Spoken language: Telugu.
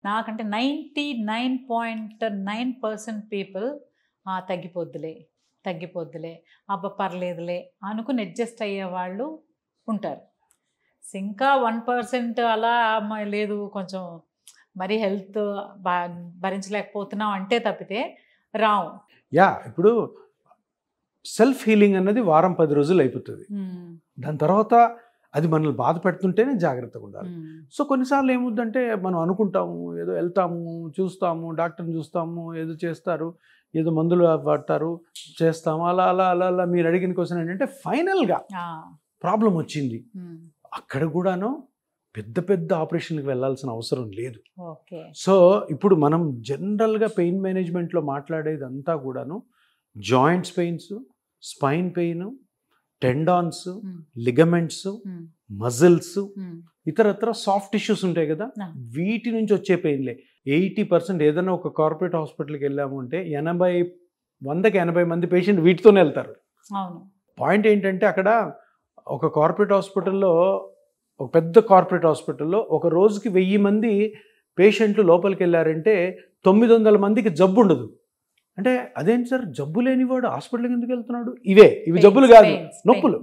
నాకంటే 99.9% పీపుల్ తగ్గిపోద్దులే అబ్బా పర్లేదులే అనుకుని అడ్జస్ట్ అయ్యే వాళ్ళు ఉంటారు. ఇంకా 1% అలా లేదు కొంచెం మరి హెల్త్ భరించలేకపోతున్నాం అంటే తప్పితే రావు. ఇప్పుడు సెల్ఫ్ హీలింగ్ అన్నది వారం 10 రోజులు అయిపోతుంది. దాని తర్వాత అది మనల్ని బాధ పెడుతుంటేనే జాగ్రత్తగా ఉండాలి. సో కొన్నిసార్లు ఏముందంటే మనం అనుకుంటాము, ఏదో వెళ్తాము, చూస్తాము, డాక్టర్ని చూస్తాము, ఏదో చేస్తారు, ఏదో మందులు పడతారు, చేస్తాము, అలా అలా అలా అలా. మీరు అడిగిన క్వశ్చన్ ఏంటంటే ఫైనల్గా ప్రాబ్లం వచ్చింది, అక్కడ కూడాను పెద్ద పెద్ద ఆపరేషన్కి వెళ్ళాల్సిన అవసరం లేదు. సో ఇప్పుడు మనం జనరల్గా పెయిన్ మేనేజ్మెంట్లో మాట్లాడేదంతా కూడాను joints pains, spine pain, tendons, ligaments, muscles, ఇతరత్ర సాఫ్ట్ టిష్యూస్ ఉంటాయి కదా, వీటి నుంచి వచ్చే పెయిన్లే 80%. ఏదైనా ఒక కార్పొరేట్ హాస్పిటల్కి వెళ్ళాము అంటే 100-80 మంది పేషెంట్ వీటితోనే వెళ్తారు. పాయింట్ ఏంటంటే అక్కడ ఒక కార్పొరేట్ హాస్పిటల్లో, ఒక పెద్ద కార్పొరేట్ హాస్పిటల్లో ఒక రోజుకి 1000 మంది పేషెంట్లు లోపలికి వెళ్ళారంటే 900 మందికి జబ్బు ఉండదు. అంటే అదేంటి సార్, జబ్బు లేనివాడు హాస్పిటల్కి ఎందుకు వెళ్తున్నాడు? ఇవి జబ్బులు కాదు, నొప్పులు.